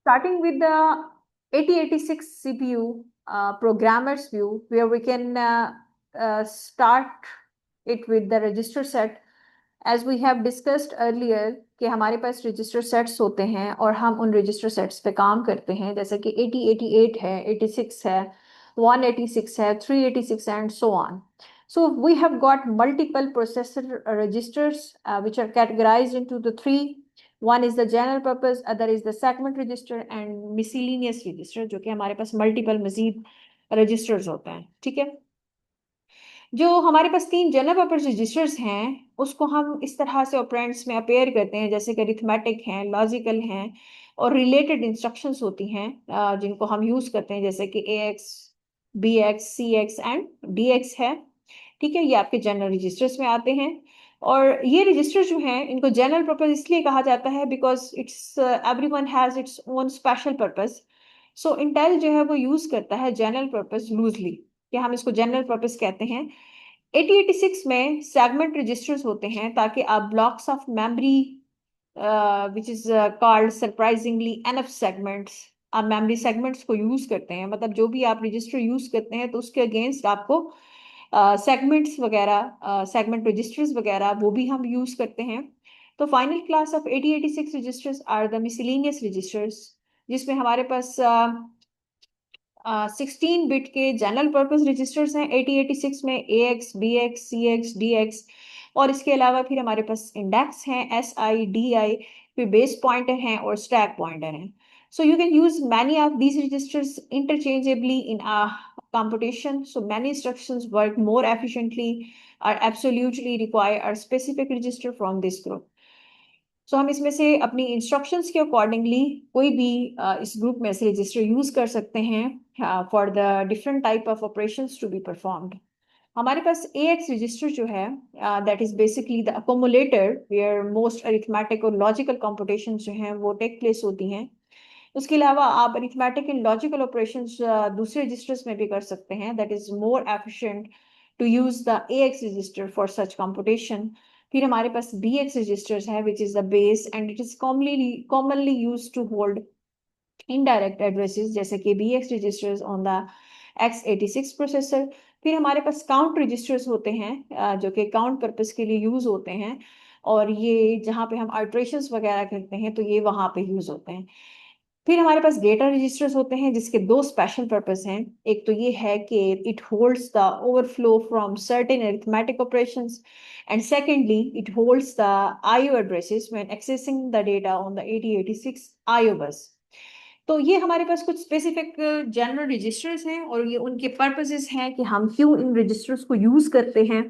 Starting with the 8086 CPU programmer's view, where we can start it with the register set. As we have discussed earlier कि हमारे पास register sets होते हैं और हम उन register sets पे काम करते हैं, जैसे कि 8088 है, 86 है, 186 है, 386 and so on. So we have got multiple processor registers which are categorized into the three. One is the general purpose, other is the segment register and miscellaneous register, जो कि हमारे पास मल्टीपल मजीद रजिस्टर्स होते हैं. ठीक है. जो हमारे पास तीन जनरल पर्पस रजिस्टर्स हैं उसको हम इस तरह से ऑपरेंड्स में अपेयर करते हैं, जैसे कि अरिथमेटिक हैं, लॉजिकल हैं और रिलेटेड इंस्ट्रक्शंस होती हैं जिनको हम यूज करते हैं, जैसे कि A X, B X, C X and D X है. ठीक है, ये आपके जनरल रजिस्टर्स में आते हैं. और ये रजिस्टर जो हैं इनको जनरल पर्पस इसलिए कहा जाता है because it's everyone has its own special purpose. So Intel जो है वो यूज करता है जनरल पर्पस लूजली, कि हम इसको जनरल पर्पस कहते हैं. 8086 में सेगमेंट रजिस्टर्स होते हैं ताकि आप blocks of memory which is called surprisingly NF segments, आप मेमोरी सेगमेंट्स को यूज करते हैं. मतलब जो भी आप रजिस्टर यूज करते हैं तो उसके अगेंस्ट आपको सेगमेंट्स वगैरह, सेगमेंट रजिस्टर्स वगैरह वो भी हम यूज करते हैं. तो final class of 8086 registers are the miscellaneous registers, जिसमें हमारे पास 16 बिट के जनरल पर्पस रजिस्टर्स हैं 8086 में, A X, B X, C X, D X. और इसके अलावा फिर हमारे पास इंडेक्स हैं, एस आई, डी आई, फिर बेस पॉइंटर हैं और स्टैक पॉइंटर हैं. So you can use many of these registers interchangeably in a computation. So many instructions work more efficiently or absolutely require a specific register from this group. सो हम इसमें से अपनी instructions के accordingly कोई भी इस group में से रजिस्टर यूज कर सकते हैं for the different type of operations to be performed. हमारे पास ए एक्स रजिस्टर जो है that is basically the accumulator where most arithmetic और लॉजिकल कंप्यूटेशन जो हैं वो टेक प्लेस होती हैं. उसके अलावा आप अरिथमेटिक एंड लॉजिकल ऑपरेशंस दूसरे रजिस्टर्स में भी कर सकते हैं. That is more efficient to use the A X register for such computation. फिर हमारे पास बी एक्स रजिस्टर्स है which is the base and it is commonly use to hold indirect addresses, जैसे कि B X registers on the x86 processor. फिर हमारे पास count registers होते हैं जो कि काउंट पर्पस के लिए यूज होते हैं, और ये जहाँ पे हम आइट्रेशंस वगैरह करते हैं तो ये वहाँ पे यूज होते हैं. फिर हमारे पास डेटा रजिस्टर्स होते हैं जिसके दो स्पेशल पर्पस हैं. एक तो ये है कि it holds the overflow from certain arithmetic operations, and secondly it holds the IO addresses when accessing the data on the 8086 IO बस. तो ये हमारे पास कुछ स्पेसिफिक जनरल रजिस्टर्स हैं और ये उनके पर्पसेस हैं कि हम क्यों इन रजिस्टर्स को यूज करते हैं.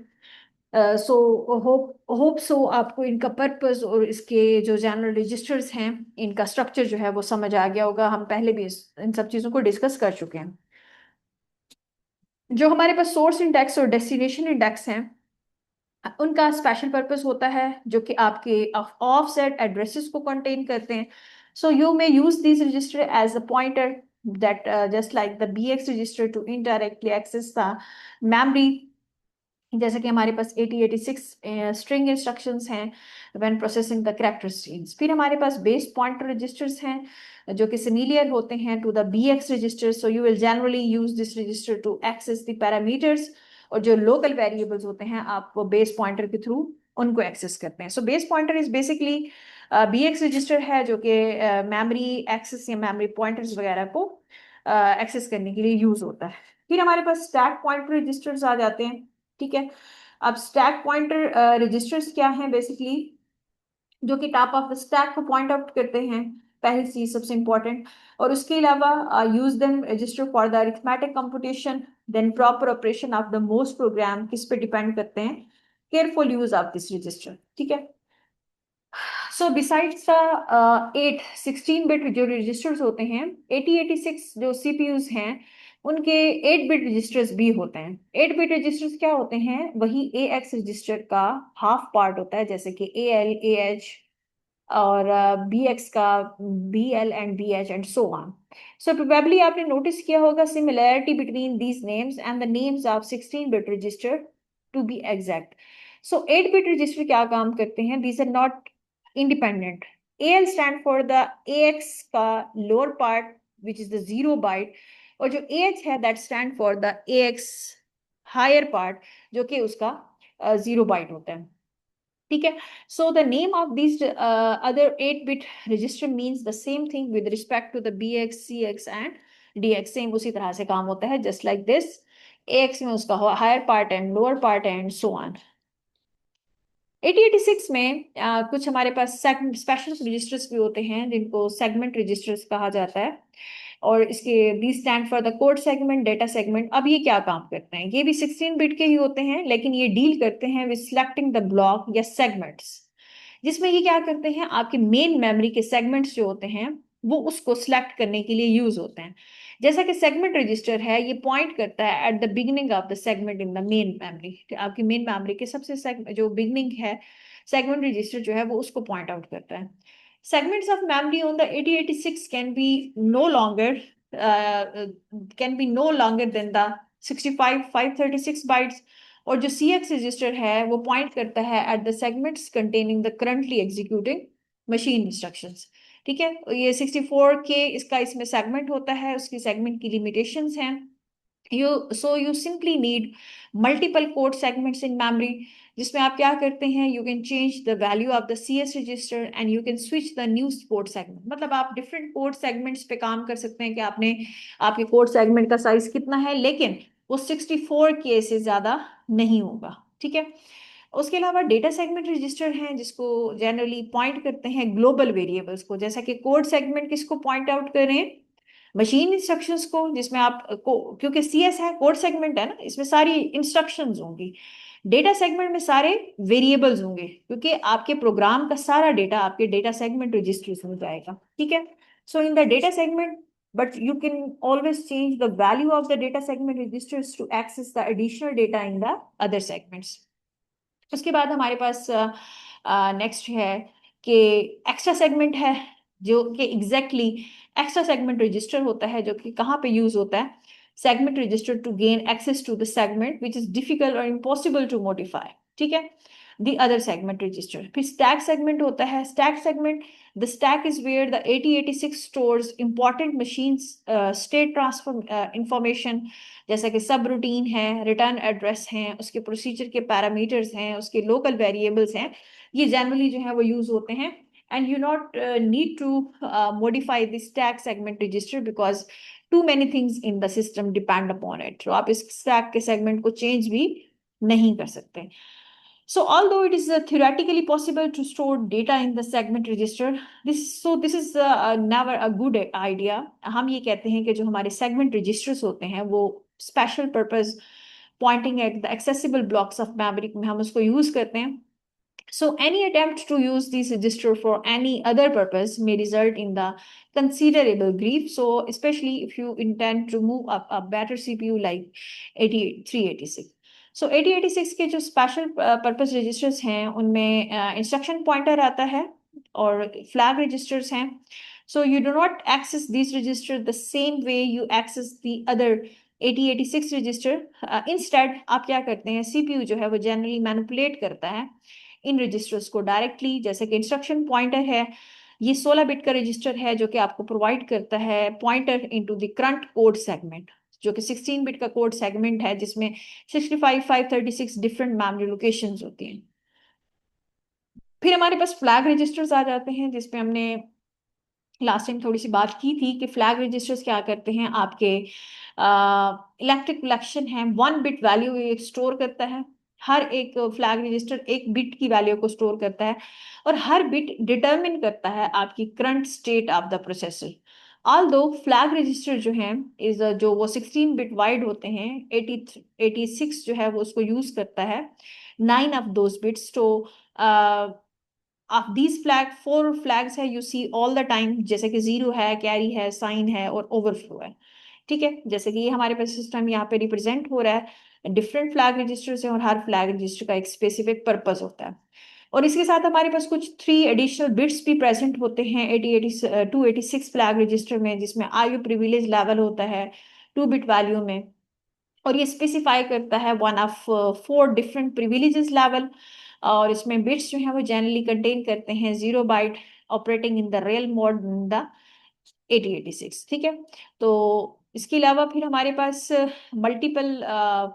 सो होप सो आपको इनका पर्पस और इसके जो जनरल रजिस्टर्स हैं इनका स्ट्रक्चर जो है वो समझ आ गया होगा. हम पहले भी इन सब चीज़ों को डिस्कस कर चुके हैं. जो हमारे पास सोर्स इंडेक्स और डेस्टिनेशन इंडेक्स हैं उनका स्पेशल पर्पस होता है जो कि आपके ऑफसेट एड्रेसेस को कंटेन करते हैं. So you may use this register as a pointer that just like the bx register to indirectly access the memory, जैसे कि हमारे पास 8086 स्ट्रिंग इंस्ट्रक्शंस हैं when processing the character streams. फिर हमारे पास बेस पॉइंटर रजिस्टर्स हैं जो कि सिमिलर होते हैं to the BX register. So you will generally use this register to access the parameters, और जो लोकल वेरिएबल्स होते हैं आप वो बेस पॉइंटर के थ्रू उनको एक्सेस करते हैं. So base pointer is basically BX register है जो कि मेमोरी एक्सेस या मेमोरी पॉइंटर्स वगैरह को एक्सेस करने के लिए यूज होता है. फिर हमारे पास स्टैक पॉइंटर रजिस्टर्स आ जाते हैं. ठीक है, अब स्टैक पॉइंटर रजिस्टर्स क्या हैं बेसिकली, जो कि टॉप ऑफ द स्टैक को पॉइंट आउट करते हैं, पहली चीज सबसे इंपॉर्टेंट. और उसके अलावा use them register for the arithmetic computation, then proper operation of the most program किस पे डिपेंड करते हैं, careful use of this register. ठीक है. सो बिसाइड्स द 16 बिट जो रजिस्टर्स होते हैं, 8086 जो सीपीयूज हैं उनके 8 बिट रजिस्टर्स भी होते हैं. 8 बिट रजिस्टर्स क्या होते हैं, वही ए एक्स रजिस्टर का हाफ पार्ट होता है, जैसे कि ए एल, ए एच और बी एक्स का B L and B H and so on. So probably आपने नोटिस किया होगा similarity between these names and the names of 16 bit register to be exact. सो 8 बिट रजिस्टर क्या काम करते हैं, these are not independent. AL stand for the AX का lower part which is the 0 byte, और जो AH है that stand for the AX higher part जो कि उसका 0 बाइट होता है। ठीक है, so the name of this other 8 bit register means the same thing with respect to the BX CX and DX, same उसी तरह से काम होता है जस्ट लाइक दिस। AX में उसका higher part and lower part and so on. 8086 में कुछ हमारे पास स्पेशल रजिस्टर्स भी होते हैं जिनको सेगमेंट रजिस्टर्स कहा जाता है, और इसके the stand for the code segment, data segment. अब ये क्या काम करते हैं, ये भी 16 बिट के ही होते हैं, लेकिन ये डील करते हैं विद सिलेक्टिंग द ब्लॉक या सेगमेंट्स, जिसमें ये क्या करते हैं, आपके मेन मेमोरी के सेगमेंट्स जो होते हैं वो उसको सिलेक्ट करने के लिए यूज होते हैं। जैसा कि सेगमेंट रजिस्टर है, ये पॉइंट करता है at the beginning of the segment in the main memory. आपकी मेन मेमोरी के सबसे जो बिगिनिंग है, सेगमेंट रजिस्टर जो है वो उसको पॉइंट आउट करता है। segments of memory on the 8086 can be no longer than the 65 536 bytes, और जो CX रजिस्टर है वो पॉइंट करता है at the segments containing the currently executing machine instructions. ठीक है, ये 64K इसका इसमें सेगमेंट होता है, उसकी सेगमेंट की लिमिटेशंस हैं। You simply need multiple code segments in memory, जिसमें आप क्या करते हैं, you can change the value of the CS register and you can switch the new code segment. मतलब आप डिफरेंट कोड सेगमेंट्स पे काम कर सकते हैं कि आपने आपके कोड सेगमेंट का साइज कितना है, लेकिन वो 64K से ज्यादा नहीं होगा। ठीक है, उसके अलावा डेटा सेगमेंट रजिस्टर हैं जिसको जनरली पॉइंट करते हैं ग्लोबल वेरिएबल्स को, जैसा कि कोड सेगमेंट किसको पॉइंट आउट करें, मशीन इंस्ट्रक्शंस को, जिसमें क्योंकि CS है, कोड सेगमेंट है ना, इसमें सारी इंस्ट्रक्शंस होंगी। डेटा सेगमेंट में सारे वेरिएबल्स होंगे, क्योंकि आपके प्रोग्राम का सारा डेटा आपके डेटा सेगमेंट रजिस्टर्स में जाएगा। ठीक है, so in the data segment, but you can always change the value of the data segment registers to access the additional data in the other segments. उसके बाद हमारे पास नेक्स्ट है कि एक्स्ट्रा सेगमेंट है, जो कि एग्जैक्टली एक्स्ट्रा सेगमेंट रजिस्टर होता है, जो कि कहाँ पे यूज होता है, segment register to gain access to the segment which is difficult और इम्पॉसिबल टू मॉडिफाई। ठीक है, द अदर सेगमेंट रजिस्टर। फिर स्टैक सेगमेंट होता है। Stack segment, the stack is where the 8086 stores important machine state transfer information, जैसा कि सब routine है, रिटर्न एड्रेस हैं, उसके प्रोसीजर के पैरामीटर्स हैं, उसके लोकल वेरिएबल्स हैं, ये जनरली जो है वो यूज होते हैं। And you not need to modify the stack segment register because too many things in the system depend upon it, तो आप इस स्टैक के सेगमेंट को चेंज भी नहीं कर सकते। So although it is theoretically possible to store data in the segment register, this is never a good idea. हम ये कहते हैं कि जो हमारे segment registers होते हैं वो special purpose pointing at the accessible blocks of memory में हम उसको use करते हैं। So any attempt to use this register for any other purpose may result in the considerable grief. So especially if you intend to move up a better CPU like 386. सो 8086 के जो special purpose registers हैं उनमें instruction pointer आता है और flag registers हैं। So you do not access this register the same way you access the other 8086 register. Instead आप क्या करते हैं, CPU जो है वो जनरली मैनिपुलेट करता है इन रजिस्टर्स को डायरेक्टली, जैसे कि इंस्ट्रक्शन पॉइंटर है, ये 16 बिट का रजिस्टर है जो कि आपको प्रोवाइड करता है pointer into the current code segment, जो कि 16 बिट का कोड सेगमेंट है जिसमें 65 536 डिफरेंट मेमोरी लोकेशंस होती हैं। फिर हमारे पास फ्लैग रजिस्टर्स आ जाते हैं, जिसमें हमने लास्ट टाइम थोड़ी सी बात की थी कि फ्लैग रजिस्टर्स क्या करते हैं, आपके इलेक्ट्रिक कलेक्शन है, 1 बिट वैल्यू स्टोर करता है। हर एक फ्लैग रजिस्टर 1 बिट की वैल्यू को स्टोर करता है, और हर बिट डिटरमिन करता है आपकी current state of the processor. Although flag register जो है इज जो वो 16 बिट वाइड होते हैं, 86 जो है वो उसको यूज करता है 9 ऑफ दोज बिट्स। तो ऑफ दीज फ्लैग 4 फ्लैग्स है you see all the time, जैसे कि 0 है, कैरी है, साइन है और ओवरफ्लो है। ठीक है, जैसे कि ये हमारे पास सिस्टम यहाँ पे रिप्रेजेंट हो रहा है, डिफरेंट फ्लैग रजिस्टर्स हैं और हर फ्लैग रजिस्टर का एक स्पेसिफिक पर्पस होता है। और इसके साथ हमारे पास कुछ 3 एडिशनल बिट्स भी प्रेजेंट होते हैं 286 फ्लैग रजिस्टर में, जिसमें IO प्रिविलेज लेवल होता है 2 बिट वैल्यू में, और ये स्पेसिफाई करता है 1 of 4 डिफरेंट प्रिविलेजेस लेवल। और इसमें बिट्स जो है वो जनरली कंटेन करते हैं 0 byte operating in the real mode in the 8086। ठीक है, तो इसके अलावा फिर हमारे पास मल्टीपल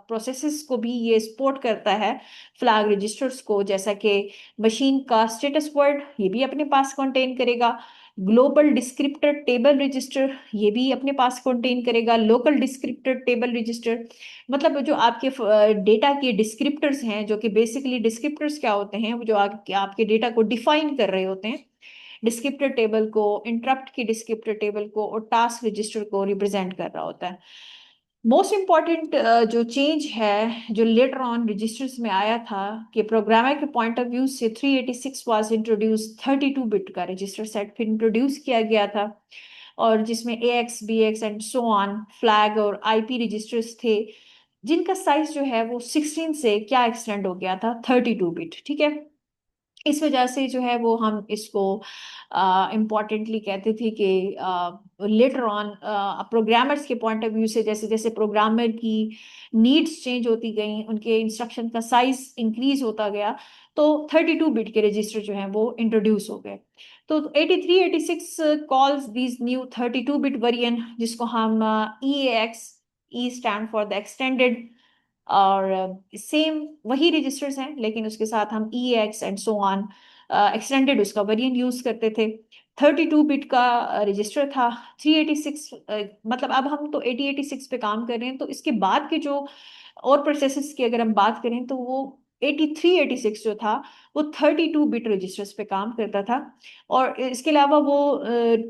प्रोसेसेस को भी ये सपोर्ट करता है, फ्लैग रजिस्टर्स को, जैसा कि मशीन का स्टेटस वर्ड ये भी अपने पास कंटेन करेगा, ग्लोबल डिस्क्रिप्टर टेबल रजिस्टर ये भी अपने पास कंटेन करेगा, लोकल डिस्क्रिप्टर टेबल रजिस्टर, मतलब जो आपके डेटा के डिस्क्रिप्टर्स हैं, जो कि बेसिकली डिस्क्रिप्टर्स क्या होते हैं, वो जो आपके डेटा को डिफाइन कर रहे होते हैं, डिस्क्रिप्टर टेबल को, इंटरप्ट की डिस्क्रिप्टर टेबल को और टास्क रजिस्टर को रिप्रेजेंट कर रहा होता है। मोस्ट इम्पॉर्टेंट जो चेंज है जो लेटर ऑन रजिस्टर्स में आया था कि प्रोग्रामर के पॉइंट ऑफ व्यू से 386 वाज इंट्रोड्यूस, 32 बिट का रजिस्टर सेट फिर इंट्रोड्यूस किया गया था, और जिसमें AX BX and so on flag और IP रजिस्टर्स थे, जिनका साइज जो है वो 16 से क्या एक्सटेंड हो गया था 32 बिट। ठीक है, इस वजह से जो है वो हम इसको इम्पॉर्टेंटली कहते थे कि लेटर ऑन प्रोग्रामर्स के पॉइंट ऑफ व्यू से जैसे जैसे प्रोग्रामर की नीड्स चेंज होती गई, उनके इंस्ट्रक्शन का साइज इंक्रीज होता गया, तो 32 बिट के रजिस्टर जो हैं वो इंट्रोड्यूस हो गए। तो 8386 calls this new 32 bit variant, जिसको हम EAX, E stand for the extended, और सेम वही रजिस्टर्स हैं लेकिन उसके साथ हम EX and so on extended उसका वेरिएंट यूज करते थे। 32 बिट का रजिस्टर था। 386 मतलब अब हम तो 8086 पे काम कर रहे हैं, तो इसके बाद के जो और प्रोसेसेस की अगर हम बात करें तो वो 8386 जो था वो 32 बिट रजिस्टर्स पे काम करता था, और इसके अलावा वो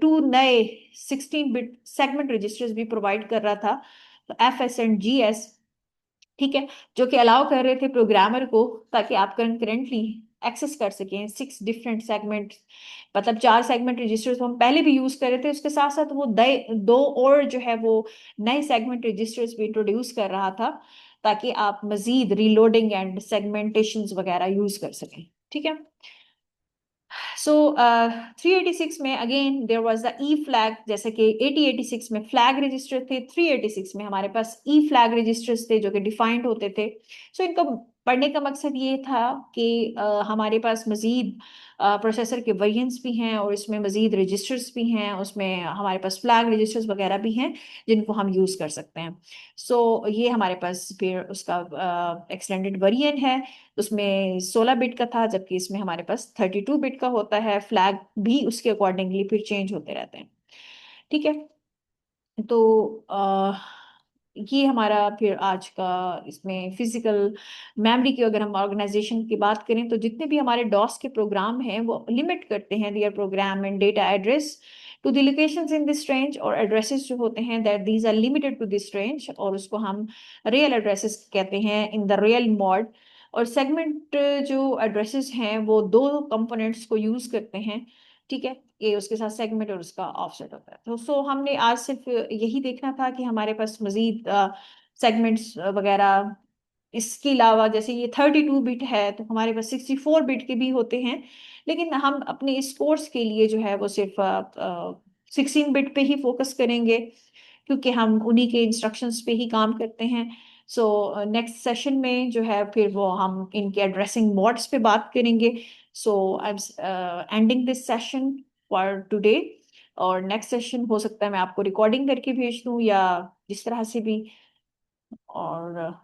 2 नए 16 बिट सेगमेंट रजिस्टर्स भी प्रोवाइड कर रहा था, FS एंड GS। ठीक है, जो कि अलाउ कर रहे थे प्रोग्रामर को, ताकि आप कंकरेंटली एक्सेस कर सकें 6 डिफरेंट सेगमेंट, मतलब 4 सेगमेंट रजिस्टर्स हम पहले भी यूज कर रहे थे, उसके साथ साथ वो दो और जो है वो नए सेगमेंट रजिस्टर्स भी इंट्रोड्यूस कर रहा था, ताकि आप मजीद रीलोडिंग एंड सेगमेंटेशन वगैरह यूज कर सकें। ठीक है, सो 386 में again there was the E flag, जैसे कि 8086 में फ्लैग रजिस्टर थे, 386 में हमारे पास ई फ्लैग रजिस्टर्स थे जो कि डिफाइंड होते थे। सो इनको पढ़ने का मकसद ये था कि हमारे पास मजीद प्रोसेसर के वेरिएंट्स भी हैं और इसमें मजीद रजिस्टर्स भी हैं, उसमें हमारे पास फ्लैग रजिस्टर्स वगैरह भी हैं जिनको हम यूज़ कर सकते हैं। सो ये हमारे पास फिर उसका एक्सटेंडेड वेरिएंट है, उसमें 16 बिट का था, जबकि इसमें हमारे पास 32 बिट का होता है, फ्लैग भी उसके अकॉर्डिंगली फिर चेंज होते रहते हैं। ठीक है, तो ये हमारा फिर आज का इसमें फिजिकल मेमोरी की अगर हम ऑर्गेनाइजेशन की बात करें, तो जितने भी हमारे डॉस के प्रोग्राम हैं वो लिमिट करते हैं their program and data address to the locations in this range, और एड्रेसेस जो होते हैं that these are limited to this range, और उसको हम रियल एड्रेसेस कहते हैं इन द रियल मोड। और सेगमेंट जो एड्रेसेस हैं वो दो कंपोनेंट्स को यूज करते हैं। ठीक है, ये उसके साथ सेगमेंट और उसका ऑफसेट होता है। तो सो हमने आज सिर्फ यही देखना था कि हमारे पास मजीद सेगमेंट्स वगैरह, इसके अलावा जैसे ये 32 बिट है तो हमारे पास 64 बिट के भी होते हैं, लेकिन हम अपने इस कोर्स के लिए जो है वो सिर्फ 16 बिट पे ही फोकस करेंगे, क्योंकि हम उन्हीं के इंस्ट्रक्शंस पे ही काम करते हैं। सो नेक्स्ट सेशन में जो है फिर वो हम इनके एड्रेसिंग मोड्स पे बात करेंगे। So I am ending this session for today, और नेक्स्ट सेशन हो सकता है मैं आपको रिकॉर्डिंग करके भेज दूं या जिस तरह से भी, और